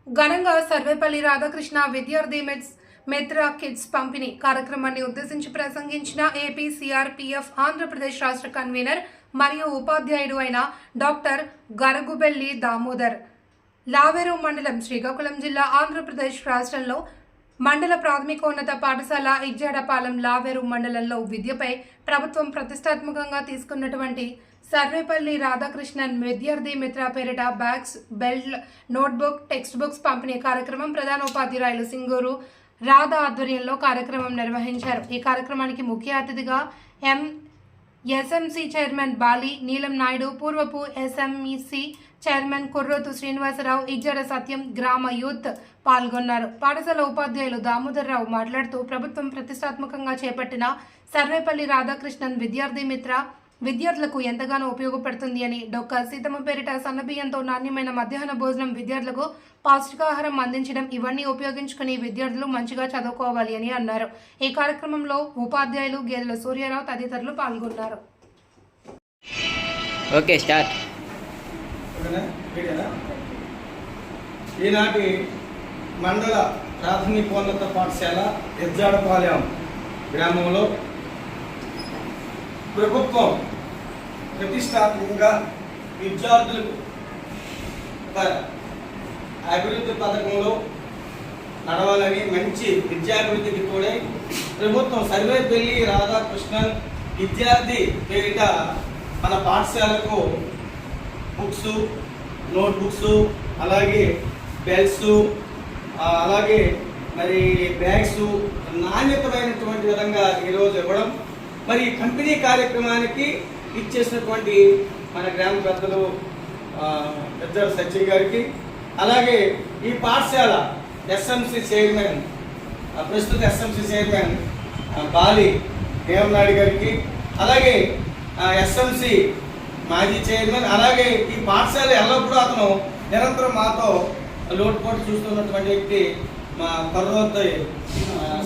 ఘనంగా సర్వేపల్లి రాధాకృష్ణ విద్యార్థి మిత్ర కిట్స్ పంపిణీ కార్యక్రమాన్ని ఉద్దేశించి ప్రసంగించిన ఏపీ సిఆర్పిఎఫ్ ఆంధ్రప్రదేశ్ రాష్ట్ర కన్వీనర్ మరియు ఉపాధ్యాయుడు అయిన డాక్టర్ గరగుబెల్లి దామోదర్. లావేరు మండలం, శ్రీకాకుళం జిల్లా, ఆంధ్రప్రదేశ్ రాష్ట్రంలో మండల ప్రాథమికోన్నత పాఠశాల ఇజ్జాడపాలెం లావేరు మండలంలో విద్యపై ప్రభుత్వం ప్రతిష్టాత్మకంగా తీసుకున్నటువంటి సర్వేపల్లి రాధాకృష్ణన్ విద్యార్థి మిత్ర పేరిట bags, belt, notebook, text books పంపిణీ కార్యక్రమం ప్రధానోపాధ్యాయులు సింగూరు రాధా ఆధ్వర్యంలో కార్యక్రమం నిర్వహించారు. ఈ కార్యక్రమానికి ముఖ్య అతిథిగా ఎస్ఎంసి చైర్మన్ బాలి నీలం నాయుడు, పూర్వపు ఎస్ఎంసి చైర్మన్ కుర్రోతు శ్రీనివాసరావు, ఇజ్జర సత్యం, గ్రామ యూత్ పాల్గొన్నారు. పాఠశాల ఉపాధ్యాయులు దామోదర్ రావు మాట్లాడుతూ ప్రభుత్వం ప్రతిష్టాత్మకంగా చేపట్టిన సర్వేపల్లి రాధాకృష్ణన్ విద్యార్థి మిత్ర విద్యార్థులకు ఎంతగానో ఉపయోగపడుతుంది అని, డొక్క సీతమ్మ పేరిట సన్నబియ్యంతో నాణ్యమైన మధ్యాహ్న భోజనం విద్యార్థులకు పౌష్టికాహారం అందించడం, ఇవన్నీ ఉపయోగించుకుని విద్యార్థులు మంచిగా చదువుకోవాలి అని అన్నారు. ఈ కార్యక్రమంలో ఉపాధ్యాయులు గేదెల సూర్యారావు తదితరులు పాల్గొన్నారు. ఈనాటి మండల ప్రాథమికోన్నత పాఠశాల ఇజ్జాడపాలెం గ్రామంలో ప్రభుత్వం ప్రతిష్టాత్మకంగా విద్యార్థులకు అభివృద్ధి పథకంలో నడవాలని, మంచి విద్యాభివృద్ధికి తోడై ప్రభుత్వం సర్వేపల్లి రాధాకృష్ణన్ విద్యార్థి పేరిట మన పాఠశాలకు బుక్స్, నోట్బుక్స్, అలాగే బెల్ట్స్, అలాగే మరి బ్యాగ్స్ నాణ్యతమైనటువంటి విధంగా ఈరోజు ఇవ్వడం, మరి కంపెనీ కార్యక్రమానికి ఇచ్చేసినటువంటి మన గ్రామ పెద్దలు పెద్ద సత్య గారికి, అలాగే ఈ పాఠశాల ఎస్ఎంసి చైర్మన్, ప్రస్తుత ఎస్ఎంసి చైర్మన్ బాలి దేవనాయుడు గారికి, అలాగే ఎస్ఎంసి మాజీ చైర్మన్, అలాగే ఈ పాఠశాల ఎల్లప్పుడూ అతను నిరంతరం మాతో లోటుపోటు చూస్తున్నటువంటి వ్యక్తి మా కర్రోత్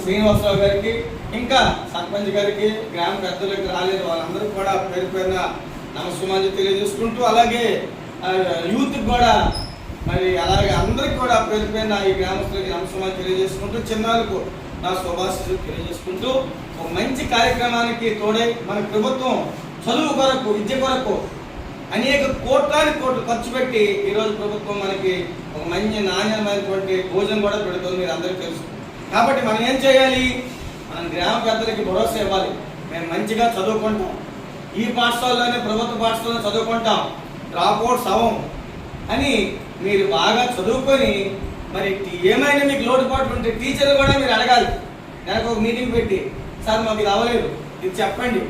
శ్రీనివాసరావు గారికి, ఇంకా సర్పంచ్ గారికి, గ్రామ పెద్దలకు రాలేదు వాళ్ళందరికీ కూడా పేరు పేరున నమస్కారం తెలియజేసుకుంటూ, అలాగే యూత్కి కూడా మరి అలాగే అందరికి కూడా పేరు పేరున ఈ గ్రామస్తులకి నమస్కారం తెలియజేసుకుంటూ, చిన్నారులకు నా శుభాశీస్సులు తెలియజేసుకుంటూ, ఒక మంచి కార్యక్రమానికి తోడై మన ప్రభుత్వం చదువు కొరకు, విద్య కొరకు అనేక కోట్లాది కోట్లు ఖర్చు పెట్టి ఈరోజు ప్రభుత్వం మనకి ఒక మంచి నాణ్యమైనటువంటి భోజనం కూడా పెడుతుంది, మీరు అందరికీ తెలుసు. కాబట్టి మనం ఏం చేయాలి? మనం గ్రామ పెద్దలకి భరోసా ఇవ్వాలి. మేము మంచిగా చదువుకుంటాం, ఈ పాఠశాలలోనే ప్రభుత్వ పాఠశాలలో చదువుకుంటాం, డ్రాప్అవుట్స్ అవ్వం అని మీరు బాగా చదువుకొని మరి ఏమైనా మీకు లోటుపాట్లు ఉంటే టీచర్లు కూడా మీరు అడగాలి. నాకు ఒక మీటింగ్ పెట్టి, సార్ మాకు ఇది అవ్వలేదు, ఇది చెప్పండి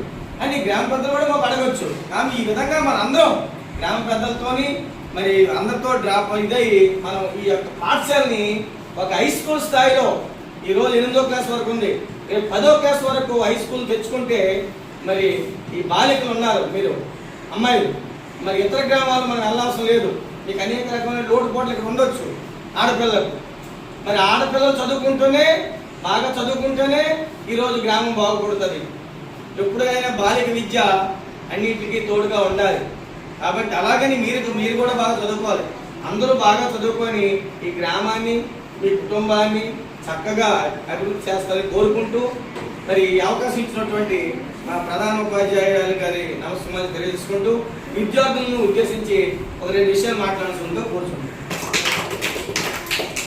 అని గ్రామ పెద్దలు కూడా మాకు అడగచ్చు. కానీ ఈ విధంగా మన అందరం గ్రామ పెద్దలతోని మరి అందరితో డ్రాప్ ఇదై మనం ఈ యొక్క పాఠశాలని ఒక హై స్కూల్ స్థాయిలో, ఈరోజు 8వ క్లాస్ వరకు ఉంది, రేపు 10వ క్లాస్ వరకు హై స్కూల్ తెచ్చుకుంటే మరి ఈ బాలికలు ఉన్నారు, మీరు అమ్మాయిలు, మరి ఇతర గ్రామాలు మనం వెళ్ళవలసిన లేదు. మీకు అనేక రకమైన లోటుపాట్లు ఇక్కడ ఉండొచ్చు ఆడపిల్లలకు. మరి ఆడపిల్లలు చదువుకుంటూనే, బాగా చదువుకుంటూనే ఈరోజు గ్రామం బాగుపడుతుంది. ఎప్పుడైనా బాలిక విద్య అన్నింటికీ తోడుగా ఉండాలి. కాబట్టి అలాగని మీరు కూడా బాగా చదువుకోవాలి. అందరూ బాగా చదువుకొని ఈ గ్రామాన్ని, మీ కుటుంబాన్ని చక్కగా అభివృద్ధి చేస్తారని కోరుకుంటూ, మరి ఈ అవకాశం ఇచ్చినటువంటి మా ప్రధాన ఉపాధ్యాయులు గారి నమస్కారాలు తెలియజేసుకుంటూ, విద్యార్థులను ఉద్దేశించి ఒక 2 విషయాలు మాట్లాడాల్సిందిగా కోరుచున్నాను.